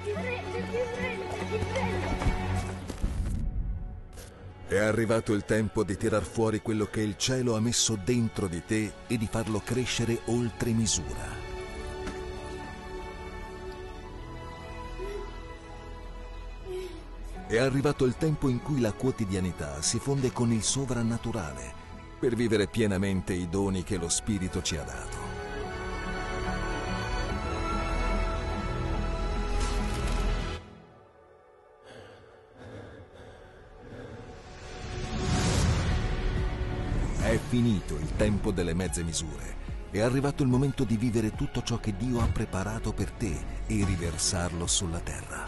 Ti prendo, ti prendo, ti prendo. È arrivato il tempo di tirar fuori quello che il cielo ha messo dentro di te e di farlo crescere oltre misura. È arrivato il tempo in cui la quotidianità si fonde con il sovrannaturale per vivere pienamente i doni che lo Spirito ci ha dato. È finito il tempo delle mezze misure. È arrivato il momento di vivere tutto ciò che Dio ha preparato per te e riversarlo sulla terra.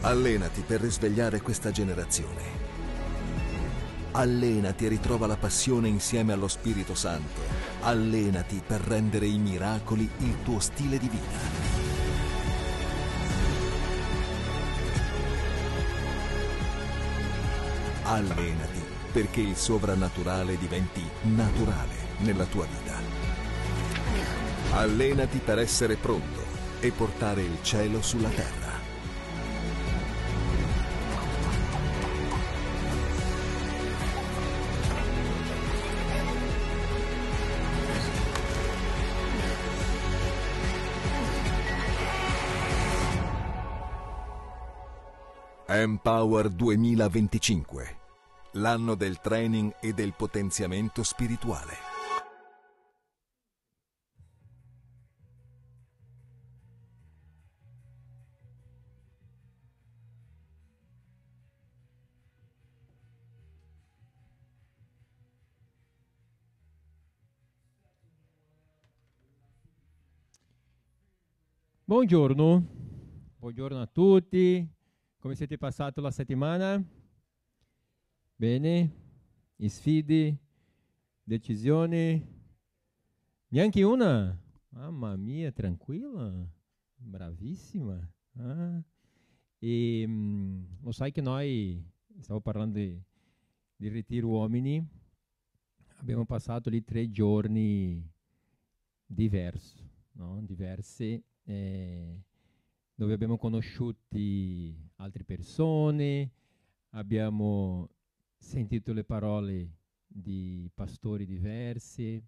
Allenati per risvegliare questa generazione. Allenati e ritrova la passione insieme allo Spirito Santo. Allenati per rendere i miracoli il tuo stile di vita. Allenati perché il sovrannaturale diventi naturale nella tua vita. Allenati per essere pronto e portare il cielo sulla terra. Empower 2025, l'anno del training e del potenziamento spirituale. Buongiorno, buongiorno a tutti. Come siete passati la settimana? Bene? Sfide? Decisioni? Neanche una? Mamma mia, tranquilla? Bravissima. Ah. Lo sai che noi, stavo parlando di Ritiro Uomini, abbiamo passato lì 3 giorni diversi, no? Diversi, dove abbiamo conosciuto altre persone, abbiamo sentito le parole di pastori diversi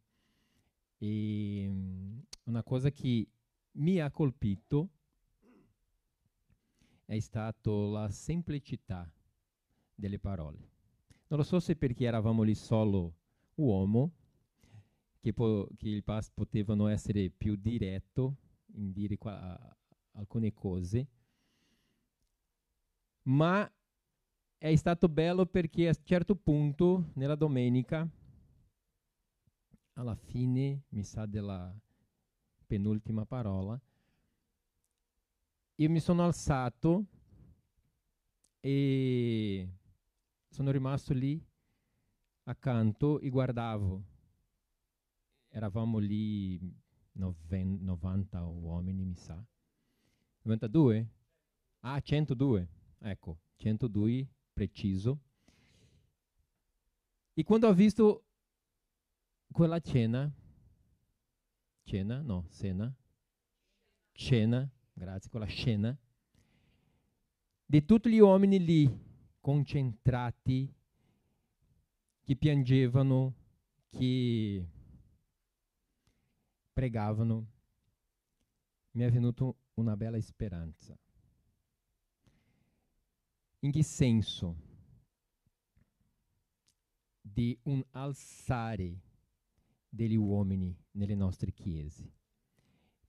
e una cosa che mi ha colpito è stato la semplicità delle parole. Non lo so se perché eravamo lì solo uomo, che i past potevano essere più diretto in dire alcune cose, ma è stato bello perché a un certo punto, nella domenica, alla fine, mi sa della penultima parola, io mi sono alzato e sono rimasto lì accanto e guardavo. Eravamo lì 90 uomini, mi sa. 92? Ah, 102. Ecco, 102 preciso. E quando ho visto quella cena, grazie, quella scena, di tutti gli uomini lì, concentrati, che piangevano, che pregavano, mi è venuta una bella speranza. In che senso? Di un alzare degli uomini nelle nostre chiese,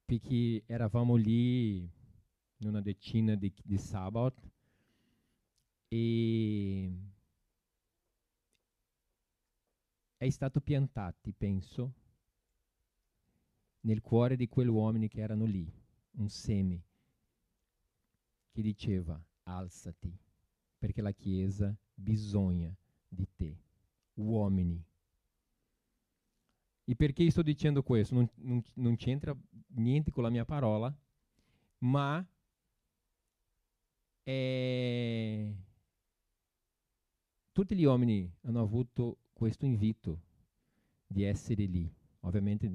perché eravamo lì in una decina di sabato e è stato piantato, penso, nel cuore di quegli uomini che erano lì, un seme che diceva alzati, perché la Chiesa bisogna di te, uomini. E perché sto dicendo questo? Non c'entra niente con la mia parola, ma tutti gli uomini hanno avuto questo invito di essere lì. Ovviamente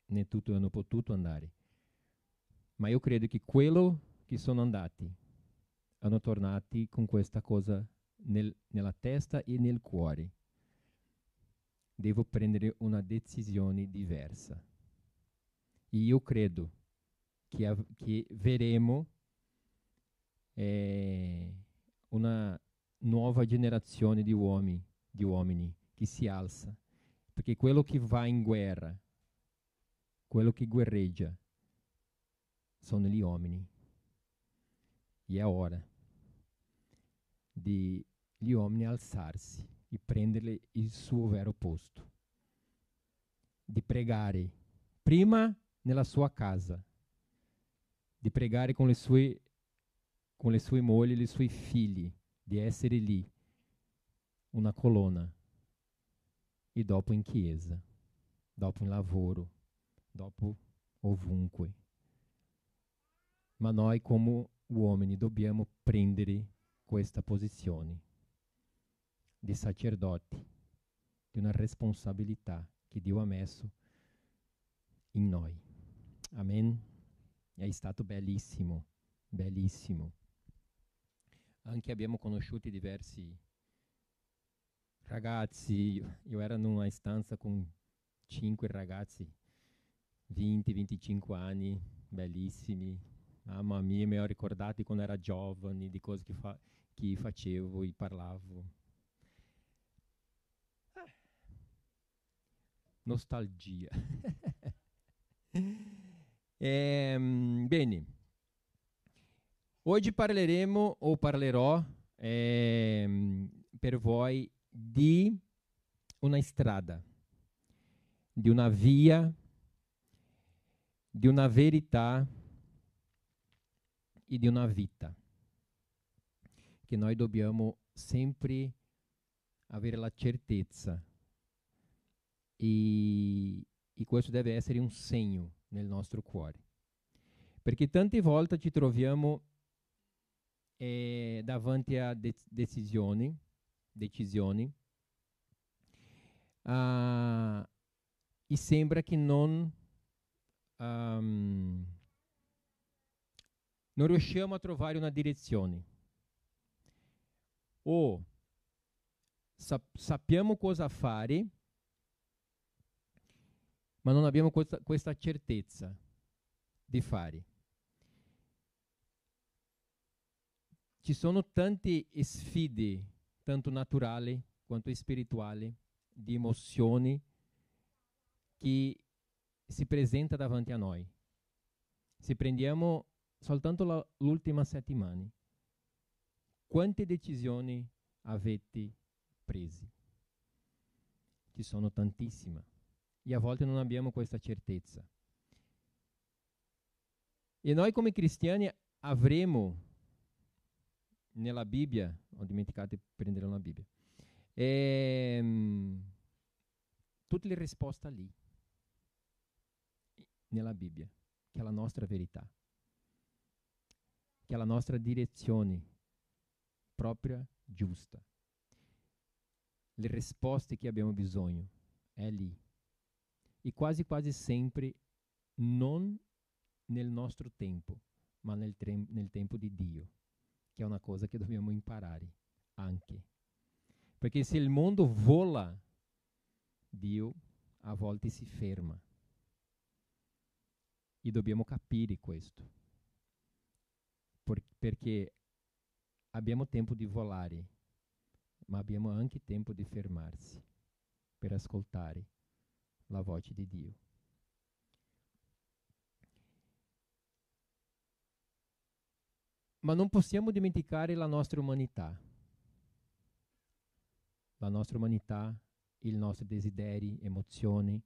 né tutto hanno potuto andare, ma io credo che quello che sono andati hanno tornati con questa cosa nella testa e nel cuore. Devo prendere una decisione diversa. E io credo che vedremo una nuova generazione di uomini che si alza, perché quello che va in guerra, quello che guerreggia, sono gli uomini. E è ora di gli uomini alzarsi e prendere il suo vero posto, di pregare prima nella sua casa, di pregare con le sue mogli e i suoi figli, di essere lì, una colonna, e dopo in chiesa, dopo in lavoro, dopo ovunque. Ma noi come uomini dobbiamo prendere questa posizione di sacerdoti, di una responsabilità che Dio ha messo in noi. Amen. È stato bellissimo, bellissimo. Anche abbiamo conosciuto diversi ragazzi. Io ero in una stanza con 5 ragazzi, 20-25 anni, bellissimi. Mamma mia, mi ho ricordato quando era giovane, di cose che facevo e parlavo. Nostalgia. Bene, oggi parleremo o parlerò per voi di una strada, di una via, di una verità e di una vita che noi dobbiamo sempre avere la certezza, e questo deve essere un segno nel nostro cuore, perché tante volte ci troviamo davanti a decisioni e sembra che non riusciamo a trovare una direzione, o sappiamo cosa fare, ma non abbiamo questa certezza di fare. Ci sono tante sfide, tanto naturali quanto spirituali, di emozioni che si presenta davanti a noi. Se prendiamo soltanto l'ultima settimana, quante decisioni avete prese? Ci sono tantissime. E a volte non abbiamo questa certezza. E noi come cristiani avremo nella Bibbia, ho dimenticato di prendere una Bibbia, tutte le risposte lì, nella Bibbia, che è la nostra verità, che è la nostra direzione propria, giusta. Le risposte che abbiamo bisogno è lì. E quasi sempre non nel nostro tempo, ma nel tempo di Dio, che è una cosa che dobbiamo imparare anche. Perché se il mondo vola, Dio a volte si ferma. E dobbiamo capire questo. Perché abbiamo tempo di volare, ma abbiamo anche tempo di fermarsi per ascoltare la voce di Dio. Ma non possiamo dimenticare la nostra umanità. La nostra umanità, i nostri desideri, emozioni,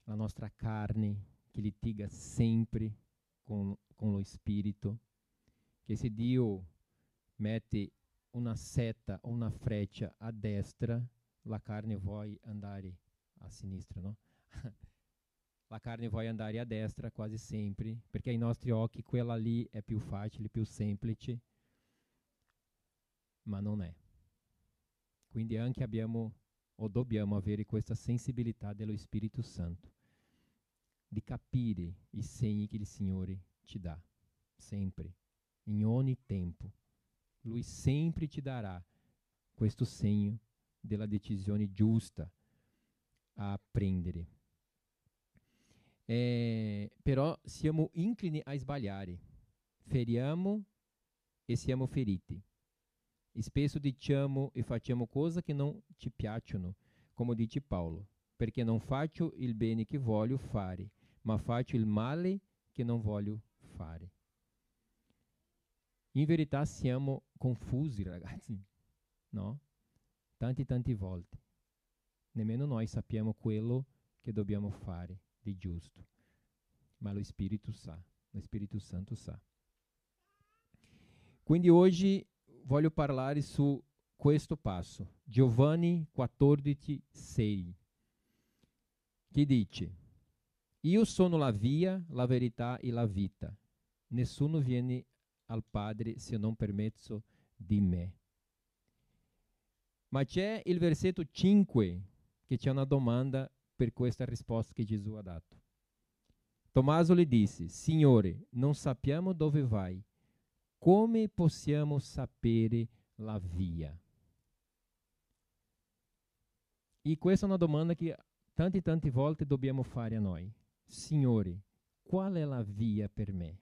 la nostra carne che litiga sempre con lo spirito, che se Dio mette una seta o una freccia a destra, la carne vuole andare a sinistra, no? La carne vuole andare a destra quasi sempre, perché ai nostri occhi quella lì è più facile, più semplice, ma non è. Quindi anche abbiamo o dobbiamo avere questa sensibilità dello Spirito Santo, di capire i segni che il Signore ci dà, sempre, in ogni tempo. Lui sempre ci darà questo segno della decisione giusta a prendere. Però siamo inclini a sbagliare, feriamo e siamo feriti. E spesso diciamo e facciamo cose che non ci piacciono, come dice Paolo, perché non faccio il bene che voglio fare, ma faccio il male che non voglio fare. In verità siamo confusi, ragazzi, no? Tante volte. Nemmeno noi sappiamo quello che dobbiamo fare di giusto, ma lo Spirito sa, lo Spirito Santo sa. Quindi oggi voglio parlare su questo passo, Giovanni 14,6, che dice: Io sono la via, la verità e la vita. Nessuno viene al Padre se non per mezzo di me. Ma c'è il versetto 5 che c'è una domanda per questa risposta che Gesù ha dato. Tommaso gli disse: Signore, non sappiamo dove vai. Come possiamo sapere la via? E questa è una domanda che tante volte dobbiamo fare a noi. Signore, qual è la via per me?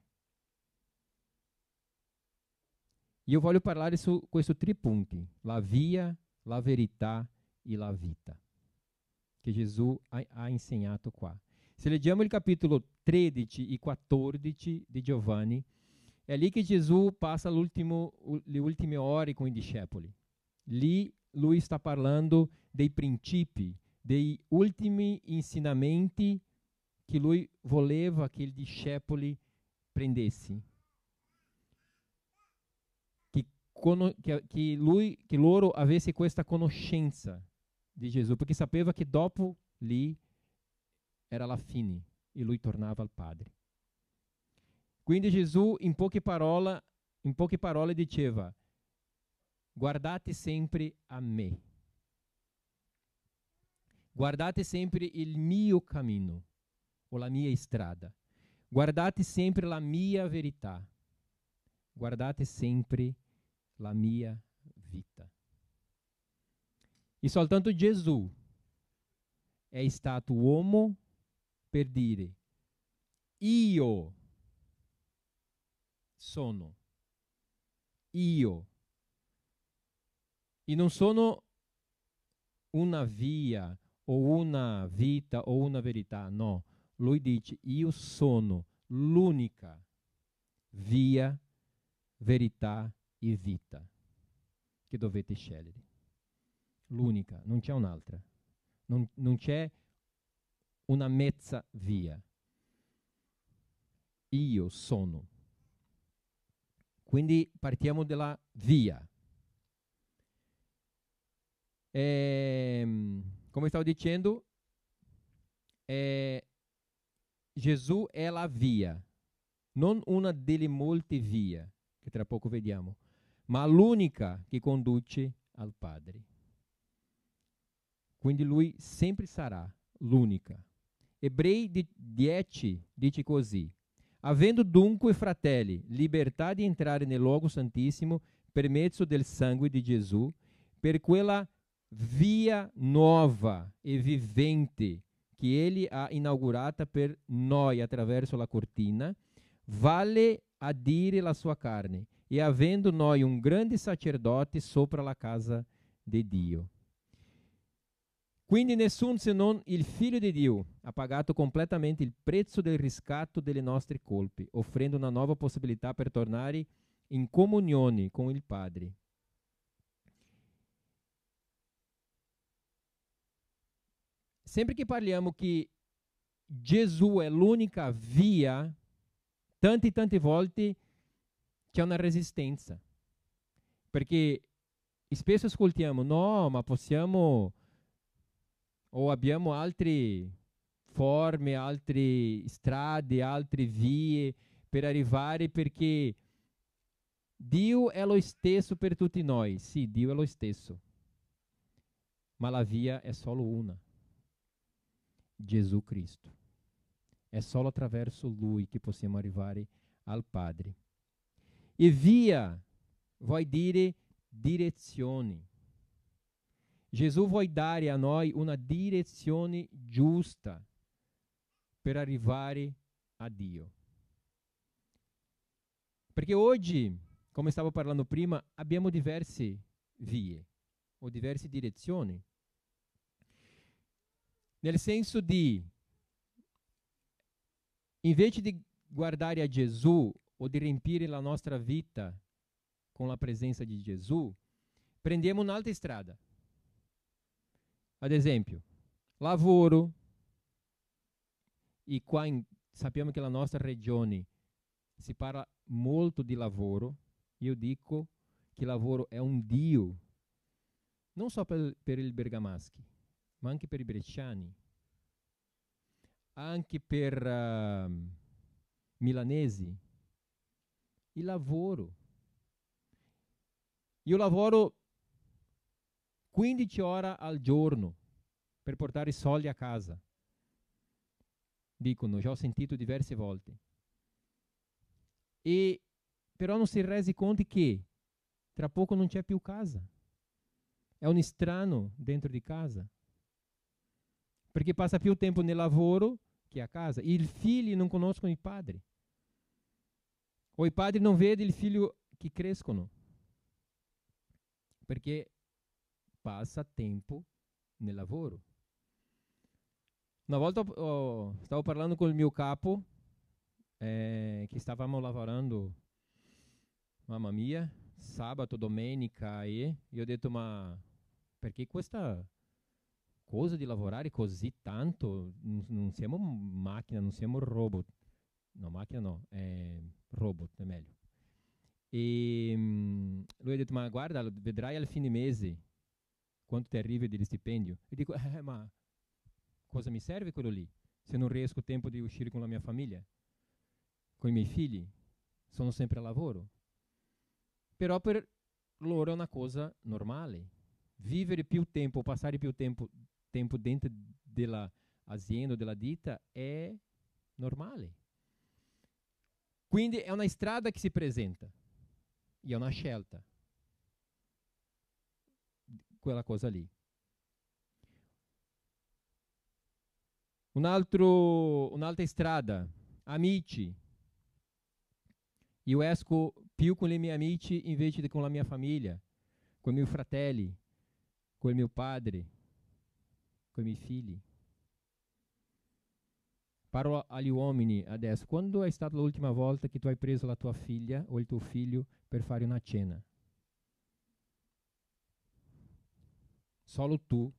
Io voglio parlare su questi 3 punti: la via, la verità e la vita, che Gesù ha insegnato qua. Se leggiamo il capitolo 13 e 14 di Giovanni, è lì che Gesù passa le ultime ore con i discepoli. Lì lui sta parlando dei principi, dei ultimi insegnamenti che lui voleva che i discepoli prendessero. Che loro avessero questa conoscenza di Gesù, perché sapeva che dopo lì era la fine e lui tornava al Padre. Quindi Gesù in poche parole diceva: guardate sempre a me, guardate sempre il mio cammino o la mia strada, guardate sempre la mia verità, guardate sempre la mia vita. E soltanto Gesù è stato uomo per dire: io sono, io. E non sono una via o una vita o una verità, no. Lui dice: io sono l'unica via, verità e vita che dovete scegliere. L'unica, non c'è un'altra. Non c'è una mezza via. Io sono. Quindi partiamo dalla via. Come stavo dicendo, Gesù è la via, non una delle molte vie, che tra poco vediamo, ma l'unica che conduce al Padre. Quindi lui sempre sarà l'unica. Ebrei 10 dice così: avendo dunque, fratelli, libertà di entrare nel luogo santissimo per mezzo del sangue di Gesù, per quella via nuova e vivente che egli ha inaugurata per noi attraverso la cortina, vale a dire la sua carne, e avendo noi un grande sacerdote sopra la casa di Dio. Quindi nessuno se non il Figlio di Dio ha pagato completamente il prezzo del riscatto delle nostre colpe, offrendo una nuova possibilità per tornare in comunione con il Padre. Sempre che parliamo che Gesù è l'unica via, tante volte c'è una resistenza, perché spesso ascoltiamo: no, ma possiamo, o abbiamo altre forme, altre strade, altre vie per arrivare, perché Dio è lo stesso per tutti noi. Sì, Dio è lo stesso. ma la via è solo una: Gesù Cristo. È solo attraverso Lui che possiamo arrivare al Padre. E via vuol dire direzione. Gesù vuole dare a noi una direzione giusta per arrivare a Dio. Perché oggi, come stavo parlando prima, abbiamo diverse vie o diverse direzioni. Nel senso di, invece di guardare a Gesù o di riempire la nostra vita con la presenza di Gesù, prendiamo un'altra strada. Ad esempio, lavoro. E qua sappiamo che la nostra regione si parla molto di lavoro. Io dico che lavoro è un Dio, non solo per i bergamaschi, ma anche per i bresciani, anche per milanesi. Il lavoro. Io lavoro 15 ore al giorno per portare soldi a casa. Dicono, già ho sentito diverse volte. E però non si è resi conto che tra poco non c'è più casa. È un strano dentro di casa. Perché passa più tempo nel lavoro che a casa. E i figli non conoscono i padri. O i padri non vedono il figlio che crescono. Perché passa tempo nel lavoro. Una volta stavo parlando con il mio capo, che stavamo lavorando, mamma mia, sabato, domenica, e io ho detto, ma perché questa cosa di lavorare così tanto? Non siamo macchina, non siamo robot. No, macchina no, robot è meglio. E lui ha detto, ma guarda, vedrai al fine mese quanto ti arriva di stipendio. E dico, ma cosa mi serve quello lì? Se non riesco tempo di uscire con la mia famiglia, con i miei figli, sono sempre a lavoro. Però per loro è una cosa normale. Vivere più tempo, passare più tempo dentro dell'azienda, della ditta, è normale. Quindi è una strada che si presenta. E è una scelta. Quella cosa lì. Un'altra strada, amici. Io esco più con i miei amici invece di con la mia famiglia, con i miei fratelli, con il mio padre, con i miei figli. Parlo agli uomini adesso. Quando è stata l'ultima volta che tu hai preso la tua figlia o il tuo figlio per fare una cena? Solo tu,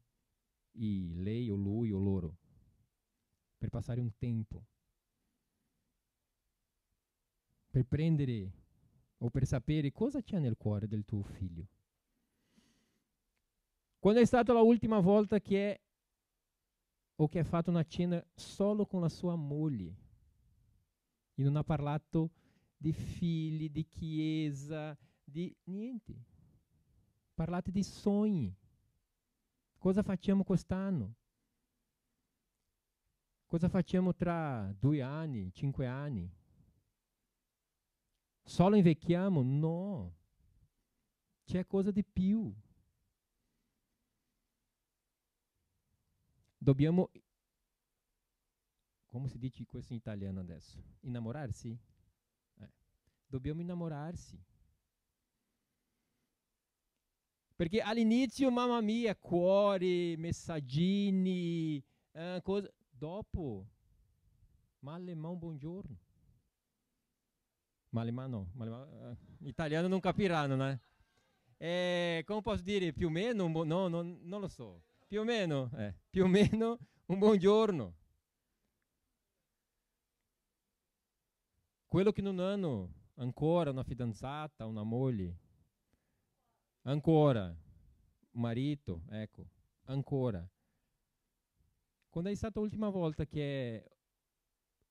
e lei o lui o loro, per passare un tempo, per prendere o per sapere cosa c'è nel cuore del tuo figlio. Quando è stata la ultima volta che ha fatto una cena solo con la sua moglie e non ha parlato di figli, di chiesa, di niente. Parlate di sogni. Cosa facciamo quest'anno? Cosa facciamo tra 2 anni, 5 anni? Solo invecchiamo? No. C'è cosa di più. Dobbiamo, come si dice questo in italiano adesso? Innamorarsi? Dobbiamo innamorarsi. Perché all'inizio, mamma mia, cuori, messaggini, cose. Dopo, malemà un buongiorno. Malemà no, italiano non capiranno, né? Come posso dire, più o meno, no, non lo so. Più o meno un buongiorno. Quello che non hanno ancora una fidanzata, una moglie, ancora un marito, ecco, ancora. Quando è stata l'ultima volta che è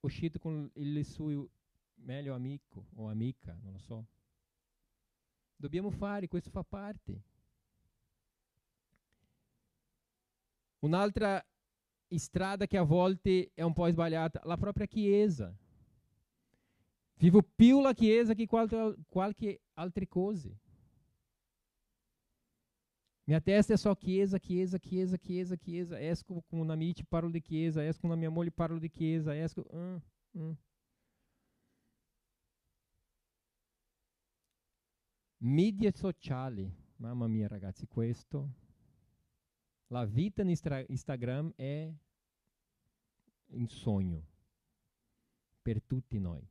uscito con il suo meglio amico o amica, non lo so. Dobbiamo fare, questo fa parte. Un'altra strada che a volte è un po' sbagliata, la propria chiesa. Vivo più la chiesa che qualche altre cose. Minha testa é só chiesa, chiesa, chiesa, chiesa, chiesa. Esco com un amici, parlo di chiesa. Esco com a mia moglie, parlo di chiesa. Esco... Media sociali. Mamma mia, ragazzi, questo. La vita in Instagram è un sogno per tutti noi.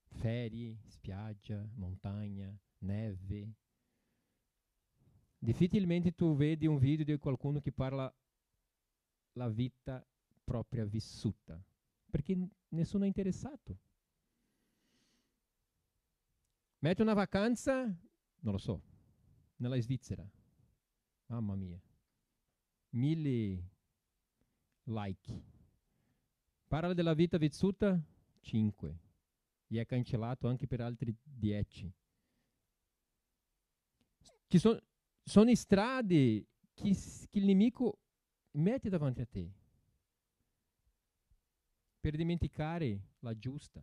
Ferie, spiaggia, montagna, neve. Difficilmente tu vedi un video di qualcuno che parla la vita propria vissuta, perché nessuno è interessato. Metti una vacanza, non lo so, nella Svizzera. Mamma mia. 1000 like. Parla della vita vissuta, 5. E è cancellato anche per altri 10. Ci sono strade che il nemico mette davanti a te per dimenticare la giusta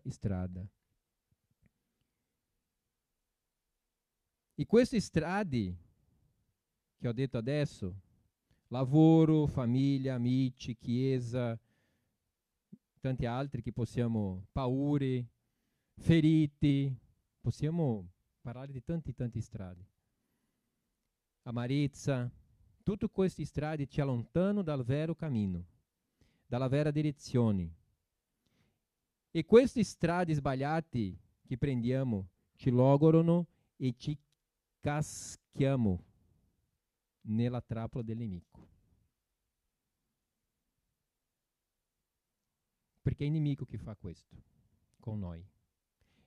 strada. E queste strade che ho detto adesso, lavoro, famiglia, amici, chiesa, tanti altri che possiamo, paure, feriti, possiamo parlare di tante strade. Amarezza, tutte queste strade ci allontanano dal vero cammino, dalla vera direzione. E queste strade sbagliate che prendiamo ci logorano e ci caschiamo nella trappola del nemico. Perché è il nemico che fa questo con noi.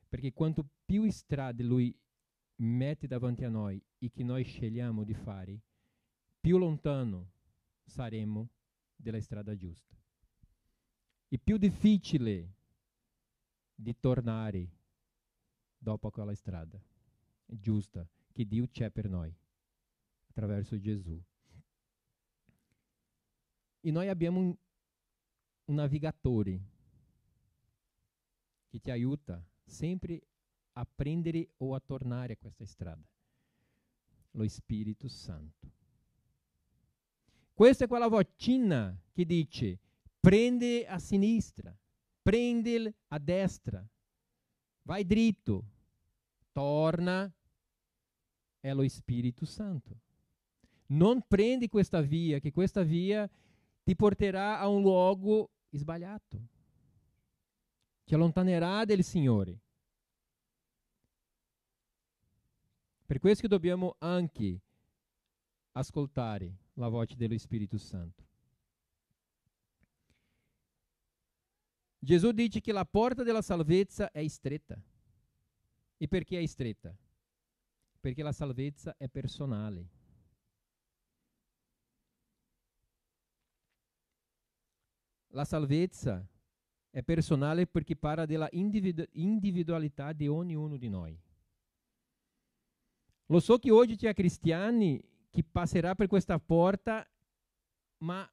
Perché quanto più strade lui mette davanti a noi e che noi scegliamo di fare, più lontano saremo dalla strada giusta. E più difficile di tornare dopo quella strada giusta che Dio c'è per noi attraverso Gesù. E noi abbiamo un navigatore che ti aiuta sempre a prendere o a tornare a questa strada. Lo Spirito Santo. Questa è quella vocina che dice: prende a sinistra, prende a destra, vai dritto, torna. È lo Spirito Santo. Non prendi questa via, che questa via ti porterà a un luogo sbagliato. Ti allontanerà del Signore. Per questo che dobbiamo anche ascoltare la voce dello Spirito Santo. Gesù dice che la porta della salvezza è stretta. E perché è stretta? Perché la salvezza è personale. La salvezza è personale perché parla della individualità di ognuno di noi. Lo so che oggi c'è cristiani che passerà per questa porta, ma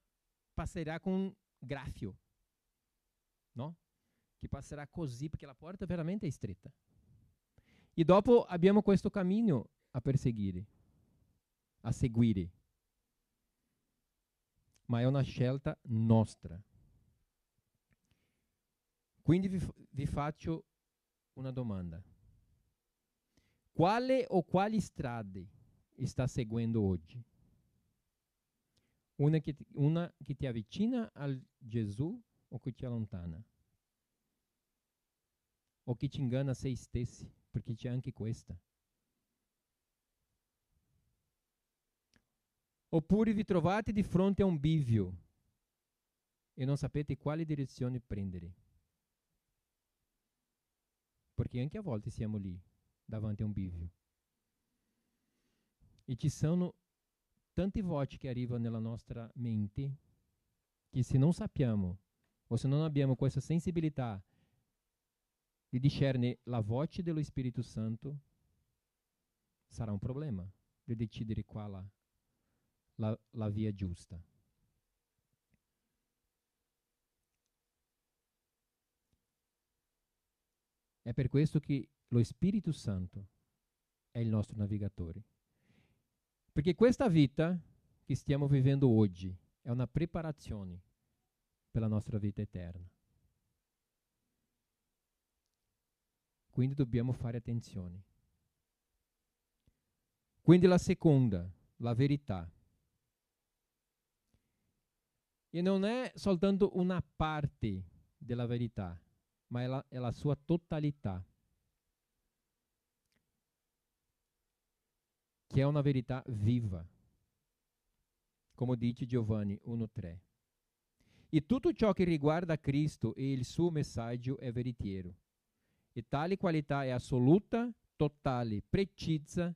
passerà con graffio, no? Che passerà così perché la porta veramente è stretta. E dopo abbiamo questo cammino a perseguire, a seguire. Ma è una scelta nostra. Quindi vi faccio una domanda. Quale o quali strade sta seguendo oggi? Una che ti avvicina a Gesù o che ti allontana? O che ti ingana a se stessi? Perché c'è anche questa. Oppure vi trovate di fronte a un bivio e non sapete quale direzione prendere. Perché anche a volte siamo lì, davanti a un bivio. E ci sono tante voci che arrivano nella nostra mente che se non sappiamo o se non abbiamo questa sensibilità di discernere la voce dello Spirito Santo, sarà un problema di decidere qual è la via giusta. È per questo che lo Spirito Santo è il nostro navigatore. Perché questa vita che stiamo vivendo oggi è una preparazione per la nostra vita eterna. Quindi dobbiamo fare attenzione. Quindi la seconda, la verità. E non è soltanto una parte della verità, ma è la sua totalità, che è una verità viva, come dice Giovanni 1,3. E tutto ciò che riguarda Cristo e il suo messaggio è veritiero. E tale qualità è assoluta, totale, precisa,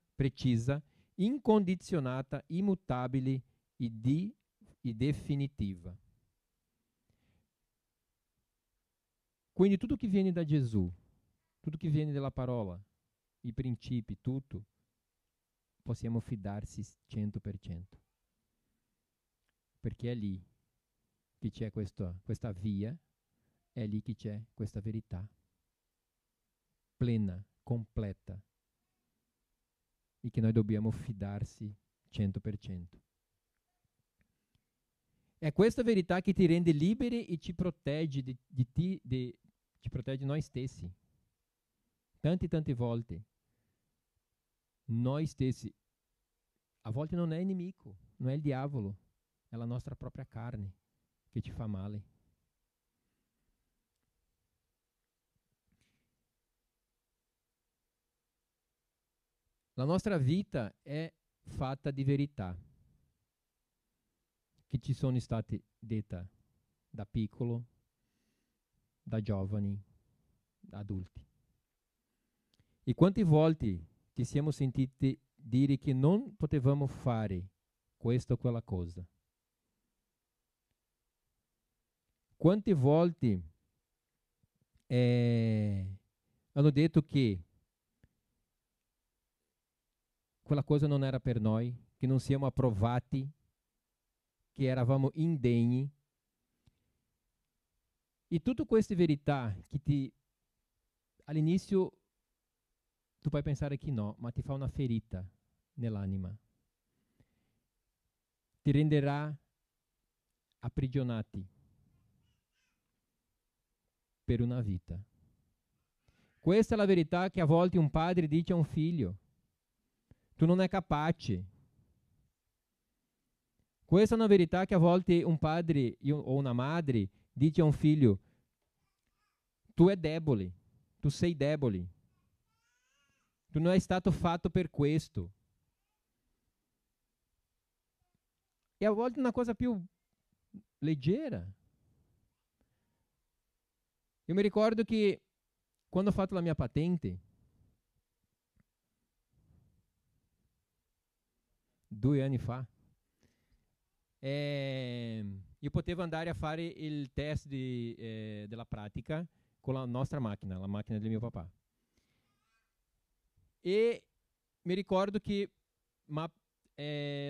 incondizionata, immutabile e definitiva. Quindi tutto che viene da Gesù, tutto che viene dalla parola, i principi, tutto, possiamo fidarsi 100%. Perché è lì che c'è questa via, è lì che c'è questa verità plena, completa, e che noi dobbiamo fidarsi 100%. È questa verità che ti rende liberi e ci protegge ci protegge noi stessi. Tante volte noi stessi, a volte non è il nemico, non è il diavolo, è la nostra propria carne che ci fa male. La nostra vita è fatta di verità che ci sono state dette da piccolo, da giovani, da adulti. E quante volte ci siamo sentiti dire che non potevamo fare questa o quella cosa? Quante volte hanno detto che quella cosa non era per noi, che non siamo approvati, che eravamo indegni. E tutte queste verità che all'inizio tu puoi pensare che no, ma ti fa una ferita nell'anima. Ti renderà aprigionati per una vita. Questa è la verità che a volte un padre dice a un figlio: tu non è capace. Questa è una verità che a volte un padre o una madre dice a un figlio: tu è debole, tu sei debole, tu non è stato fatto per questo. E a volte una cosa più leggera. Io mi ricordo che quando ho fatto la mia patente, 2 anni fa, io potevo andare a fare il test della pratica con la nostra macchina, la macchina del mio papà. E mi ricordo che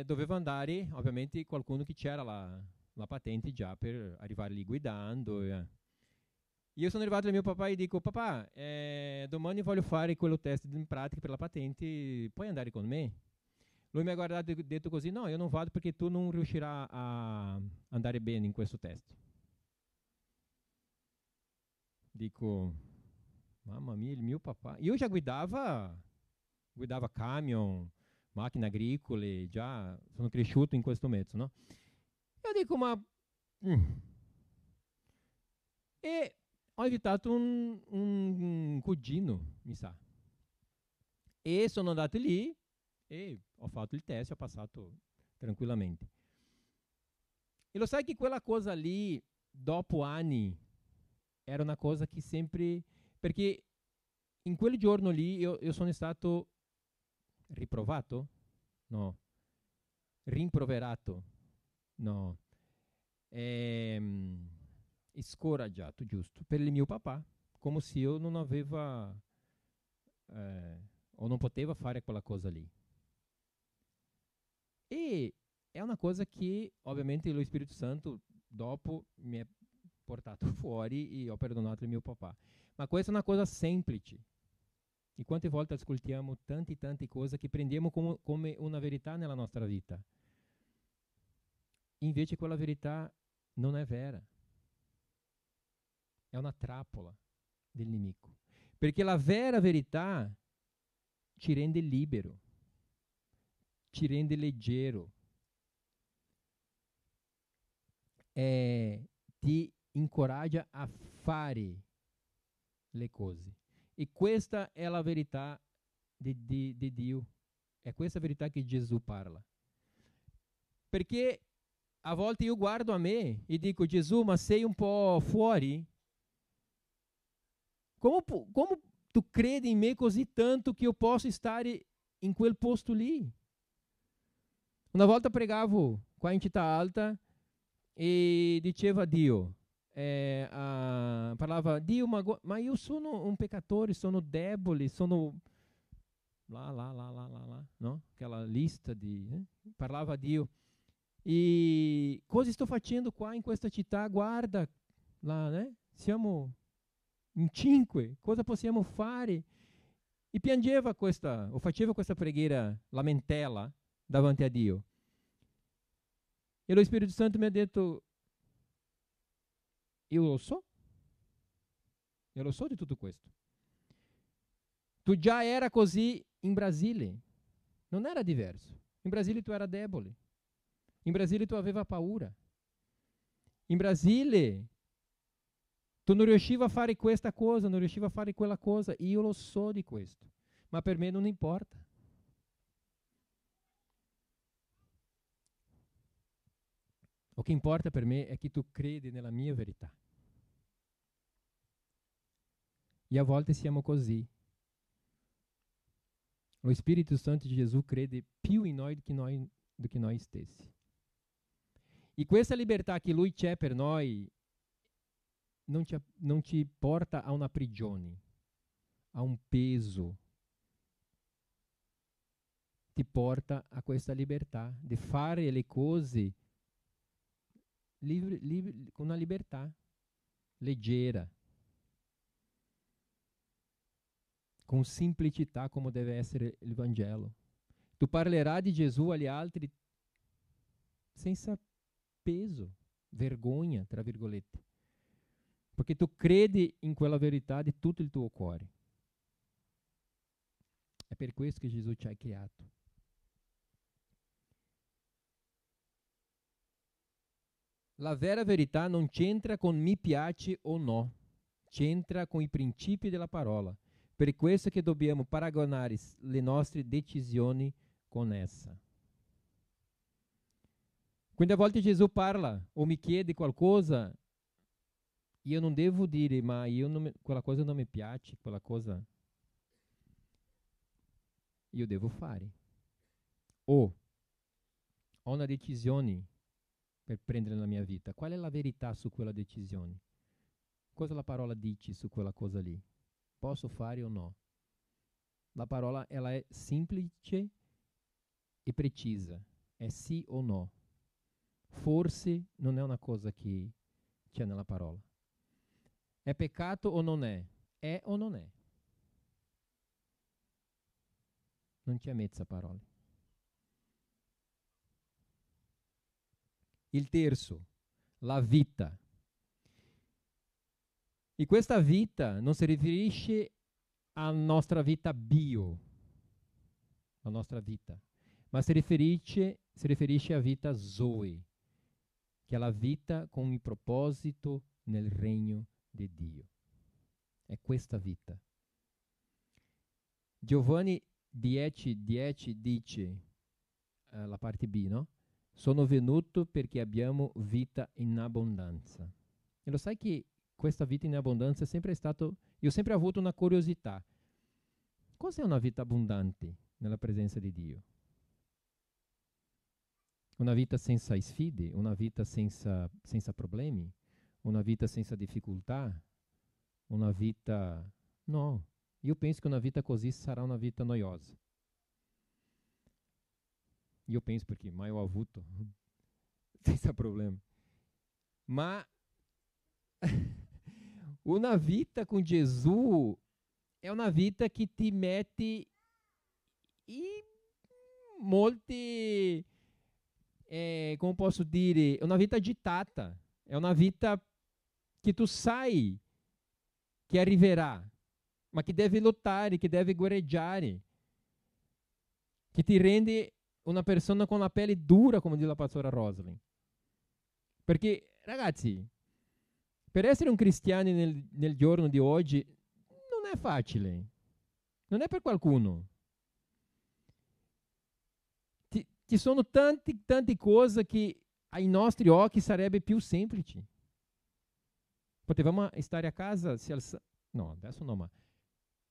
dovevo andare, ovviamente, qualcuno che c'era la patente già per arrivare lì guidando. Io sono arrivato dal mio papà e dico: papà, domani voglio fare quello test in pratica per la patente, puoi andare con me? Lui mi ha guardato e detto così: no, io non vado perché tu non riuscirai a andare bene in questo test. Dico: mamma mia, il mio papà. Io già guidava camion, macchine agricole, già sono cresciuto in questo mezzo, no? Io dico: ma... E ho invitato un cugino, mi sa. E sono andato lì e ho fatto il test, ho passato tranquillamente. E lo sai che quella cosa lì, dopo anni, era una cosa che sempre... Perché in quel giorno lì io sono stato riprovato? No. Rimproverato? No. Scoraggiato, giusto, per il mio papà, come se io non aveva o non poteva fare quella cosa lì. E è una cosa che ovviamente lo Spirito Santo dopo mi ha portato fuori e ho perdonato il mio papà. Ma questa è una cosa semplice. E quante volte ascoltiamo tante cose che prendiamo come una verità nella nostra vita. Invece quella verità non è vera. È una trappola del nemico. Perché la vera verità ci rende libero, ci rende leggero, ti incoraggia a fare le cose. E questa è la verità di Dio. È questa verità che Gesù parla. Perché a volte io guardo a me e dico, Gesù, ma sei un po' fuori? Como tu credi in me così tanto che io posso stare in quel posto lì? Una volta pregavo qua in Città Alta e diceva a Dio, parlava, Dio, ma io sono un peccatore, sono debole, sono lá, no? Aquela lista di... Parlava a Dio. E cosa sto facendo qua in questa città? Guarda, là, né? Siamo in 5, cosa possiamo fare? E piangeva questa, o faceva questa preghiera lamentela davanti a Dio. E lo Spirito Santo mi ha detto, io lo so di tutto questo. Tu già era così in Brasile, non era diverso. In Brasile tu era debole, in Brasile tu aveva paura, in Brasile tu non riusciva a fare questa cosa, non riusciva a fare quella cosa, io lo so di questo, ma per me non importa. O che importa per me è che tu credi nella mia verità. E a volte siamo così. Lo Spirito Santo di Gesù crede più in noi do que noi stessi. E questa libertà che Lui c'è per noi non ci porta a una prigione, a un peso. Ti porta a questa libertà di fare le cose con una libertà leggera, con semplicità come deve essere il Vangelo. Tu parlerai di Gesù agli altri senza peso, vergogna, tra virgolette, perché tu credi in quella verità di tutto il tuo cuore. È per questo che Gesù ci ha creato. La vera verità non c'entra con mi piace o no, c'entra con i principi della parola. Per questo che dobbiamo paragonare le nostre decisioni con essa. Quindi a volte Gesù parla o mi chiede qualcosa, io non devo dire, ma quella cosa non mi piace, quella cosa io devo fare. O ho una decisione per prendere nella mia vita. Qual è la verità su quella decisione? Cosa la parola dice su quella cosa lì? Posso fare o no? La parola ela è semplice e precisa. È sì o no. Forse non è una cosa che c'è nella parola. È peccato o non è? È o non è? Non c'è mezza parola. Il terzo, la vita. E questa vita non si riferisce alla nostra vita bio, la nostra vita, ma si riferisce a vita Zoe, che è la vita con il proposito nel regno di Dio. È questa vita. Giovanni 10:10 dice, la parte B, no? Sono venuto perché abbiamo vita in abbondanza. E lo sai che questa vita in abbondanza è sempre stato... Io ho sempre avuto una curiosità. Cos'è una vita abbondante nella presenza di Dio? Una vita senza sfide, una vita senza problemi, una vita senza difficoltà, una vita... No, io penso che una vita così sarà una vita noiosa. Io penso perché mai ho avuto senza problema. Ma una vita con Gesù è una vita che ti mette in molti, come posso dire, è una vita agitata, è una vita che tu sai che arriverà, ma che deve lottare, che deve guerreggiare, che ti rende una persona con la pelle dura, come dice la pastora Rosalind. Perché, ragazzi, per essere un cristiano nel giorno di oggi non è facile, non è per qualcuno. Ci sono tante cose che ai nostri occhi sarebbe più semplici. Potevamo stare a casa, no, adesso no, ma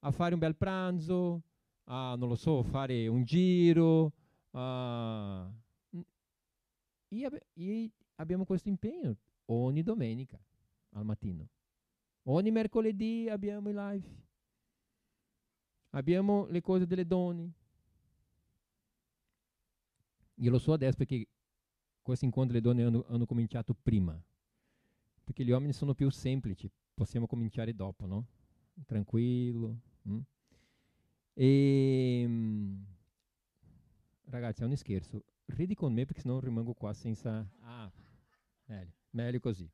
a fare un bel pranzo, a, non lo so, fare un giro, e abbiamo questo impegno ogni domenica al mattino. Ogni mercoledì abbiamo i live. Abbiamo le cose delle donne. Io lo so adesso perché questi incontri delle donne hanno cominciato prima. Perché gli uomini sono più semplici. Possiamo cominciare dopo, no? Tranquillo. Ragazzi, è un scherzo. Ridi con me perché sennò rimango qua senza... meglio così.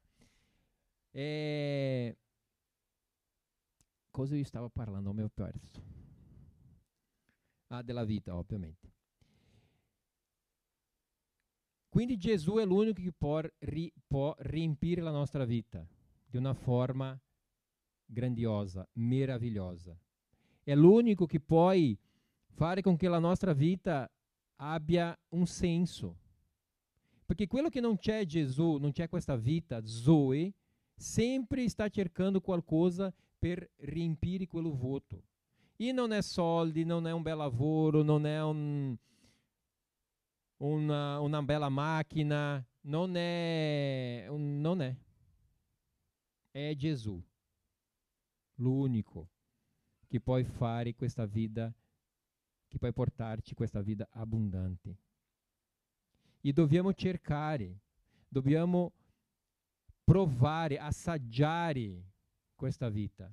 Cosa io stavo parlando? Mi ho perso. Della vita, ovviamente. Quindi Gesù è l'unico che può riempire la nostra vita di una forma grandiosa, meravigliosa. È l'unico che può fare con che la nostra vita abbia un senso. Perché quello che non c'è Gesù, non c'è questa vita, Zoe, sempre sta cercando qualcosa per riempire quello vuoto. E non è soldi, non è un bel lavoro, non è una bella macchina, non è. È Gesù, l'unico che può fare questa vita, che può portarci questa vita abbondante. E dobbiamo cercare, dobbiamo provare, assaggiare questa vita.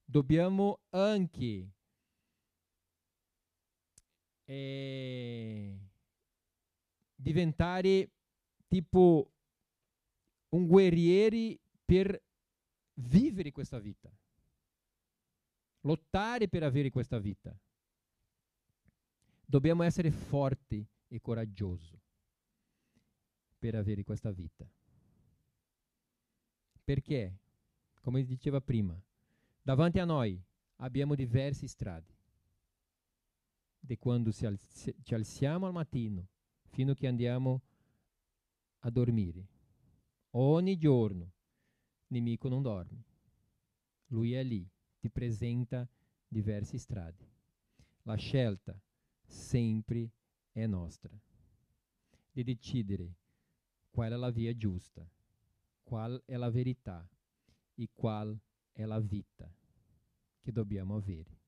Dobbiamo anche diventare tipo un guerrieri per vivere questa vita, lottare per avere questa vita. Dobbiamo essere forti e coraggiosi per avere questa vita. Perché, come diceva prima, davanti a noi abbiamo diverse strade. Da quando ci alziamo al mattino fino a che andiamo a dormire. Ogni giorno il nemico non dorme. Lui è lì, ti presenta diverse strade. La scelta sempre è nostra, di decidere qual è la via giusta, qual è la verità e qual è la vita che dobbiamo avere.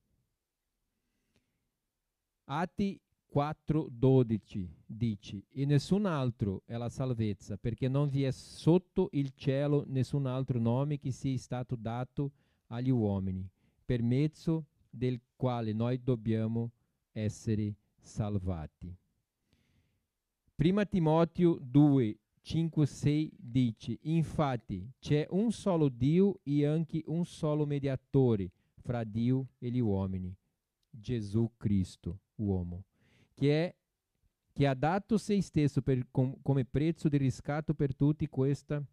Atti 4:12 dice: e nessun altro è la salvezza, perché non vi è sotto il cielo nessun altro nome che sia stato dato agli uomini, per mezzo del quale noi dobbiamo essere salvati. Prima Timoteo 2:5-6 dice: infatti c'è un solo Dio e anche un solo mediatore fra Dio e gli uomini, Gesù Cristo, uomo, che ha dato se stesso come prezzo di riscatto per tutti. Questa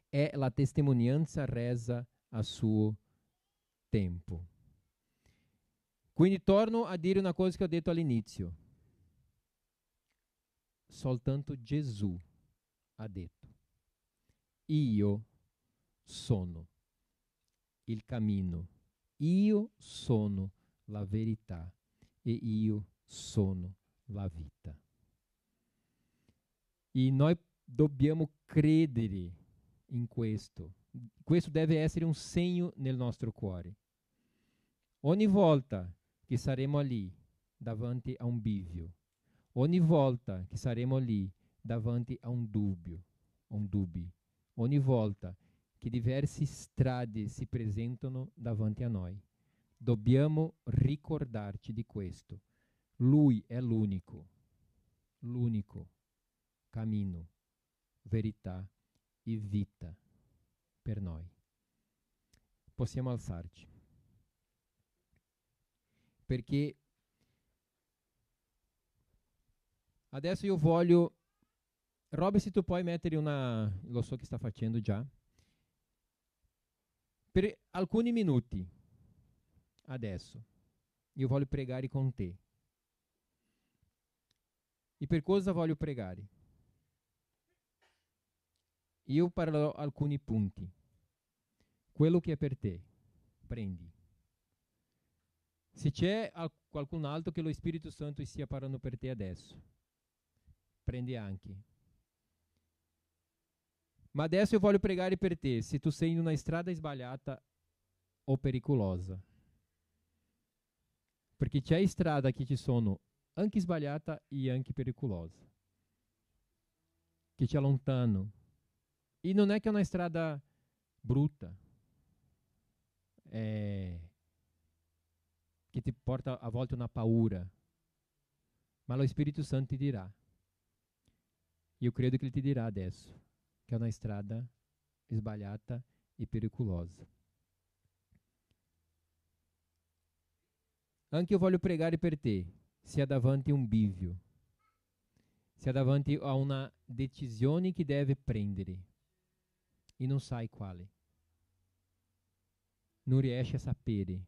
è la testimonianza resa a suo tempo. Quindi torno a dire una cosa che ho detto all'inizio. Soltanto Gesù ha detto: io sono il cammino, io sono la verità e io sono la vita. E noi dobbiamo credere in questo. Questo deve essere un segno nel nostro cuore. Ogni volta che saremo lì davanti a un bivio, Ogni volta che saremo lì davanti a un dubbio, ogni volta che diverse strade si presentano davanti a noi, dobbiamo ricordarci di questo. Lui è l'unico cammino, verità e vita per noi. Possiamo alzarci. Perché adesso io voglio... Rob, se tu puoi mettere una... Lo so che sta facendo già. Per alcuni minuti, adesso, io voglio pregare con te. E per cosa voglio pregare? Io parlerò alcuni punti. Quello che è per te, prendi. Se c'è qualcun altro che lo Spirito Santo stia parlando per te adesso, prendi anche. Ma adesso io voglio pregare per te, se tu sei in una strada sbagliata o pericolosa. Perché c'è strada che ci sono anche sbagliata e anche pericolosa, che ci allontano. E non è che è una strada brutta, che ti porta a volte una paura, ma lo Spirito Santo ti dirà. Io credo che ele ti dirà adesso che è una strada sbagliata e pericolosa. Anche io voglio pregare per te, se è davanti un bivio, se è davanti a una decisione che deve prendere e non sai quale, non riesci a sapere.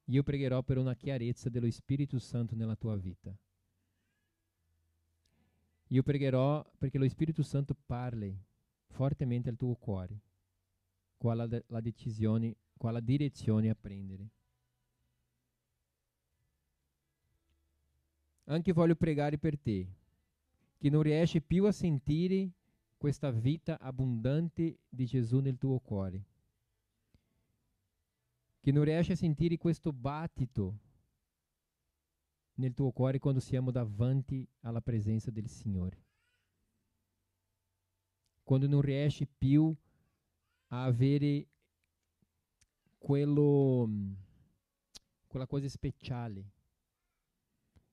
Io pregherò per una chiarezza dello Spirito Santo nella tua vita. Io pregherò perché lo Spirito Santo parli fortemente al tuo cuore, qual è la decisione, qual è la direzione a prendere. Anche voglio pregare per te, che non riesci più a sentire questa vita abbondante di Gesù nel tuo cuore, che non riesci a sentire questo battito nel tuo cuore quando siamo davanti alla presenza del Signore, quando non riesci più a avere quella cosa speciale,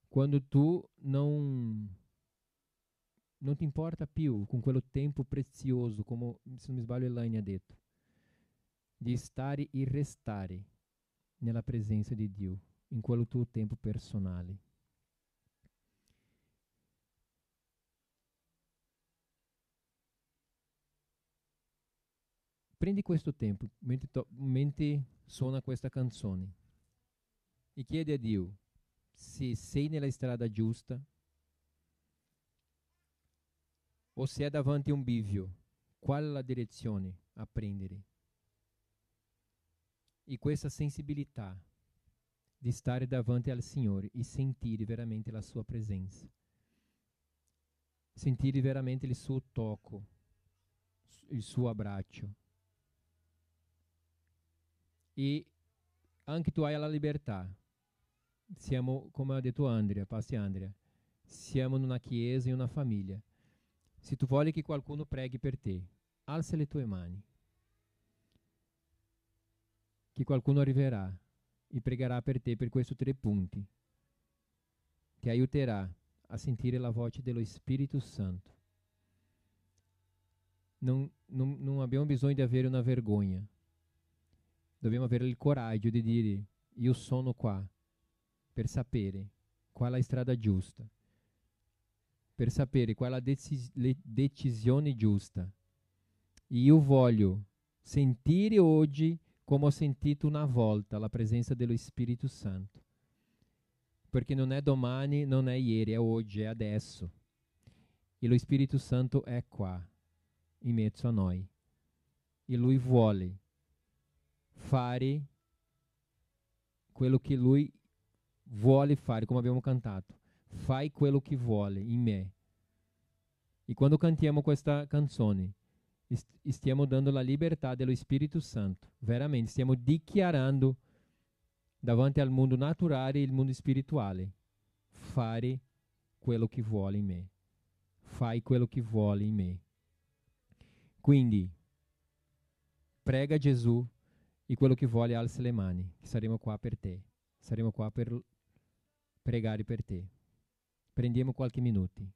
quando tu non ti importa più con quello tempo prezioso, come, se non mi sbaglio, Elaine ha detto, di stare e restare nella presenza di Dio, in quello tuo tempo personale. Prendi questo tempo mentre suona questa canzone e chiedi a Dio se sei nella strada giusta o se è davanti a un bivio, qual è la direzione a prendere. E questa sensibilità di stare davanti al Signore e sentire veramente la sua presenza, sentire veramente il suo tocco, il suo abbraccio. E anche tu hai la libertà. Siamo, come ha detto Andrea, Pastor Andrea, siamo in una chiesa e una famiglia. Se tu vuoi che qualcuno preghi per te, alza le tue mani. Che qualcuno arriverà e pregherà per te per questi 3 punti. Ti aiuterà a sentire la voce dello Spirito Santo. Non abbiamo bisogno di avere una vergogna. Dobbiamo avere il coraggio di dire: io sono qua per sapere qual è la strada giusta, per sapere qual è la decisione giusta. E io voglio sentire oggi come ho sentito una volta la presenza dello Spirito Santo. Perché non è domani, non è ieri, è oggi, è adesso. E lo Spirito Santo è qua, in mezzo a noi. E Lui vuole fare quello che Lui vuole fare, come abbiamo cantato. Fai quello che vuole in me. E quando cantiamo questa canzone, stiamo dando la libertà dello Spirito Santo. Veramente, stiamo dichiarando davanti al mondo naturale e il mondo spirituale. fare quello che vuole in me. Fai quello che vuole in me. Quindi, prega Gesù e quello che vuole alza le mani, che saremo qua per te. Saremo qua per pregare per te. Prendiamo qualche minuto.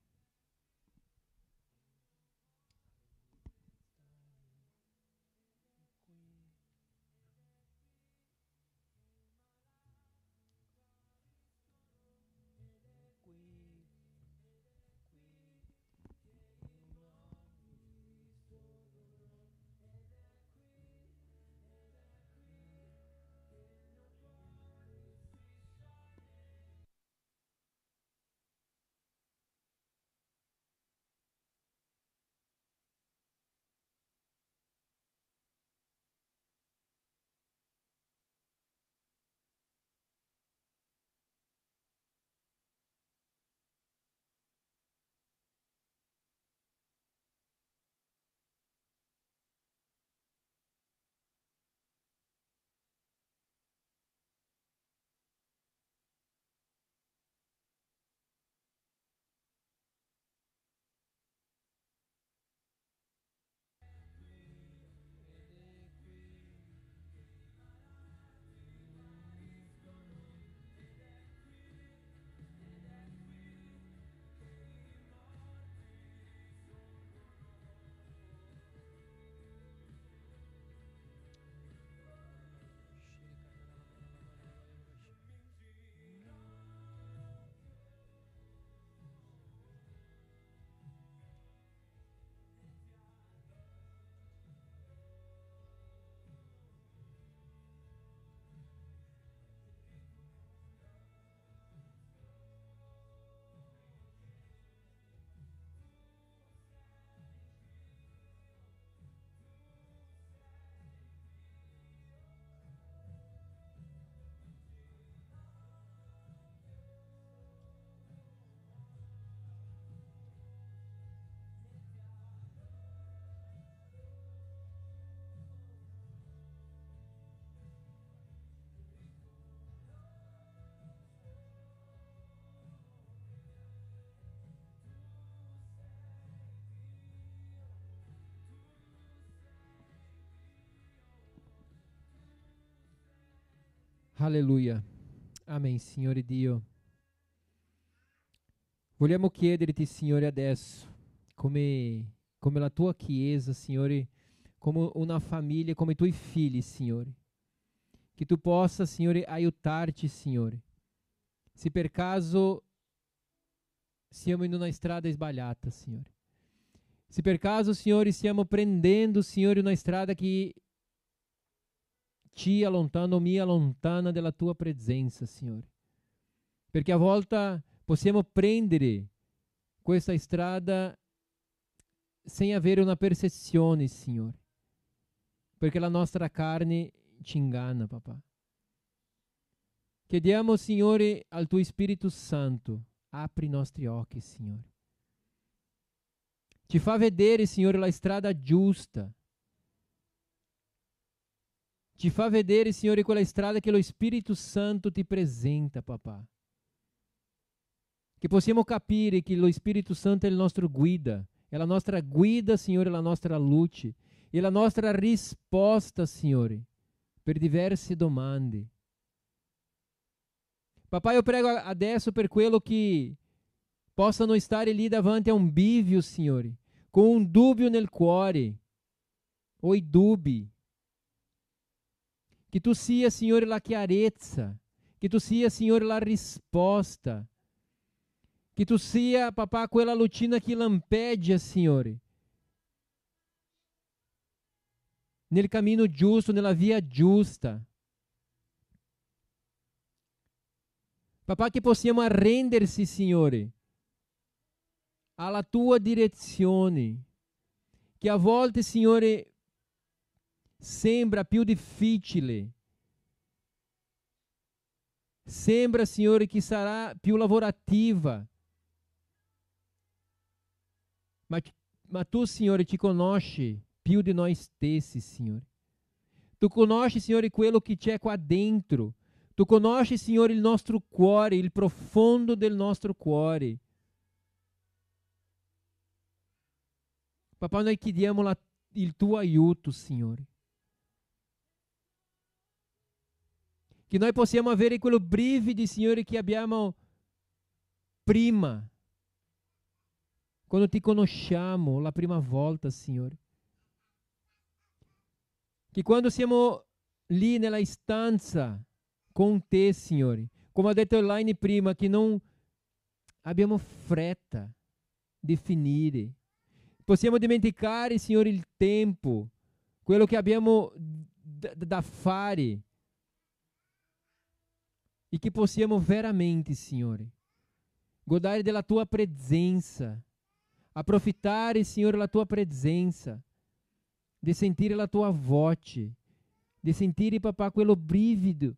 Alleluia. Amém, Signore Dio. Vogliamo chiederti, Signore, adesso, come la tua Chiesa, Signore, come una famiglia, come i tuoi figli, Signore, che tu possa, Signore, aiutarci, Signore. Se per caso siamo in una strada sbagliata, Signore. Se per caso, Signore, stiamo prendendo, Signore, una strada che ci allontana o mi allontana dalla tua presenza, Signore. Perché a volte possiamo prendere questa strada sem avere una percezione, Signore. Perché la nostra carne ci inganna, papà. Chiediamo, Signore, al tuo Spirito Santo, apri i nostri occhi, Signore. Ci fa vedere, Signore, la strada giusta. Ci fa vedere, Signore, quella strada che lo Spirito Santo ti presenta, papà. Che possiamo capire che lo Spirito Santo è il nostro guida. È la nostra guida, Signore, la nostra luce. E la nostra risposta, Signore, per diverse domande. Papà, io prego adesso per quello che possano stare lì davanti a un bivio, Signore, con un dubbio nel cuore, o i dubbi. Che tu sia, Signore, la chiarezza, che tu sia, Signore, la risposta, che tu sia, papà, quella lucina che lampeggia, Signore, nel cammino giusto, nella via giusta. Papà, che possiamo arrendersi, Signore, alla tua direzione, che a volte, Signore, sembra più difficile, sembra, Signore, che sarà più lavorativa, ma tu, Signore, ci conosci più di noi stessi, Signore. Tu conosci, Signore, quello che c'è qua dentro. Tu conosci, Signore, il nostro cuore, il profondo del nostro cuore. Papà, noi chiediamo il tuo aiuto, Signore. Che noi possiamo avere quello brividi, Signore, che abbiamo prima, quando ti conosciamo la prima volta, Signore. Che quando siamo lì nella istanza con te, Signore, come ha detto Elaine prima, che non abbiamo fretta di finire. Possiamo dimenticare, Signore, il tempo, quello che abbiamo da fare, e che possiamo veramente, Signore, godere della tua presenza, approfittare, Signore, della tua presenza, di sentire la tua voce, di sentire, papà, quello brividi,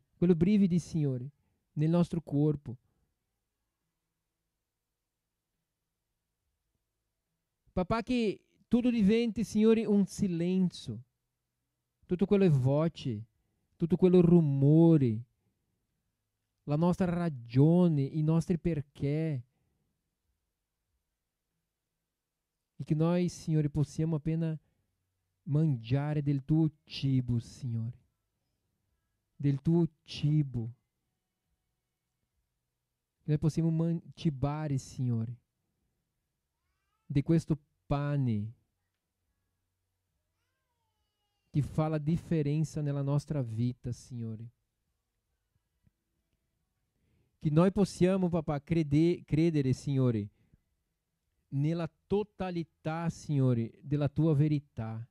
Signore, nel nostro corpo. Papà, che tutto diventi, Signore, un silenzio, tutto quello è voce, tutto quello rumore, la nostra ragione, i nostri perché, e che noi, Signore, possiamo appena mangiare del tuo cibo, Signore, del tuo cibo. Noi possiamo cibare, Signore, di questo pane che fa la differenza nella nostra vita, Signore. Che noi possiamo, papà, credere, Signore, nella totalità, Signore, della tua verità.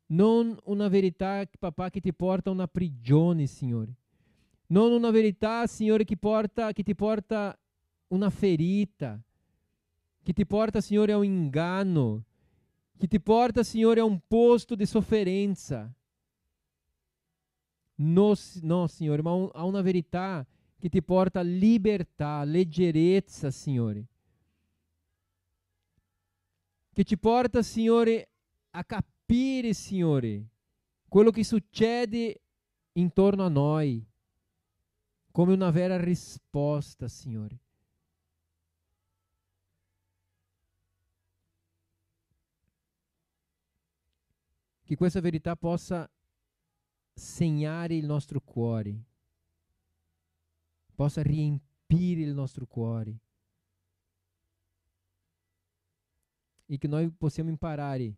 Non una verità, papà, che ti porta a una prigione, Signore. Non una verità, Signore, che ti porta una ferita, che ti porta, Signore, a un inganno, che ti porta, Signore, a un posto di sofferenza. No, Signore, ma a una verità che ti porta a libertà, leggerezza, Signore. Che ci porta, Signore, a capire, Signore, quello che succede intorno a noi, come una vera risposta, Signore. Che questa verità possa segnare il nostro cuore, possa riempire il nostro cuore, e che noi possiamo imparare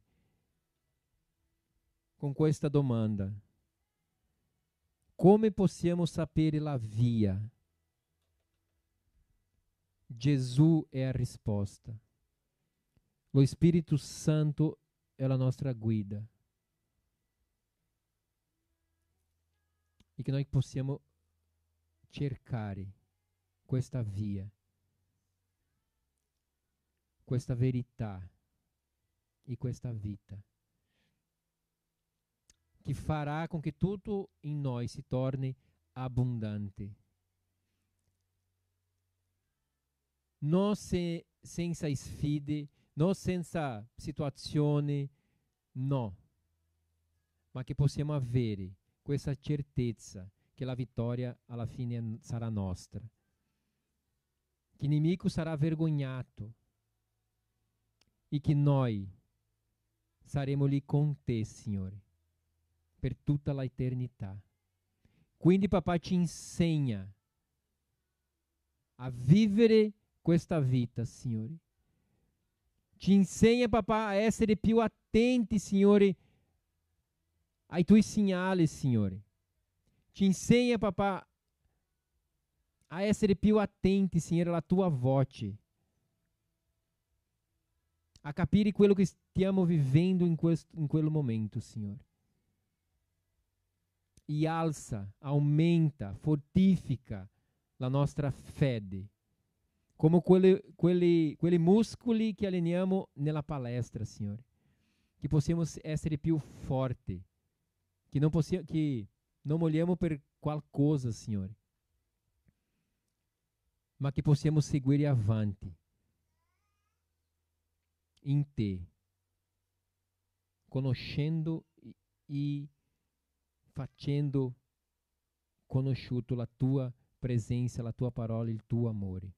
con questa domanda: come possiamo sapere la via? Gesù è a risposta. Lo Spirito Santo è la nostra guida. E che noi possiamo cercare questa via, questa verità e questa vita, che farà con che tutto in noi si torni abbondante. Non senza sfide, non senza situazioni, no, ma che possiamo avere questa certezza che la vittoria alla fine sarà nostra, che il nemico sarà vergognato e che noi saremo lì con te, Signore, per tutta l'eternità. Quindi, papà, ci insegna a vivere questa vita, Signore. Ci insegna, papà, a essere più attenti, Signore, ai tuoi segnali, Signore. Ci insegna, papà, a essere più attenti, Signore, alla tua voce, a capire quello che stiamo vivendo in quel momento, Signore. E alza, aumenta, fortifica la nostra fede, come quelli muscoli che alleniamo nella palestra, Signore. Che possiamo essere più forti, che non vogliamo per qualcosa, Signore, ma che possiamo seguire avanti in te, conoscendo e facendo conosciuto la tua presenza, la tua parola, il tuo amore.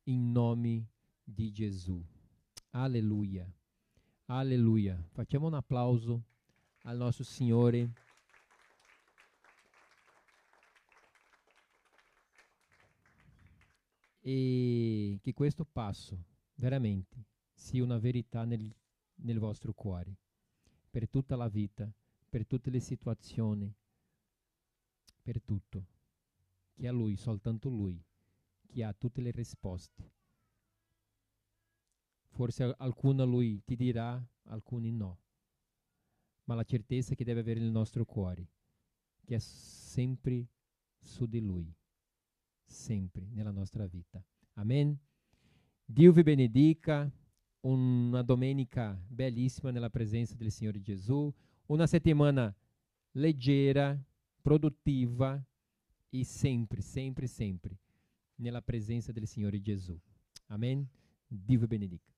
In nome di Gesù. Alleluia. Alleluia. Facciamo un applauso al nostro Signore. E che questo passo veramente sia una verità nel vostro cuore, per tutta la vita, per tutte le situazioni, per tutto. Che a Lui, soltanto Lui, che ha tutte le risposte. Forse alcuna Lui ti dirà, alcuni no. Ma la certezza che deve avere nel nostro cuore, che è sempre su di Lui, sempre nella nostra vita. Amen. Dio vi benedica. Una domenica bellissima nella presenza del Signore Gesù. Una settimana leggera, produttiva e sempre, sempre, sempre nella presenza del Signore Gesù. Amen. Dio vi benedica.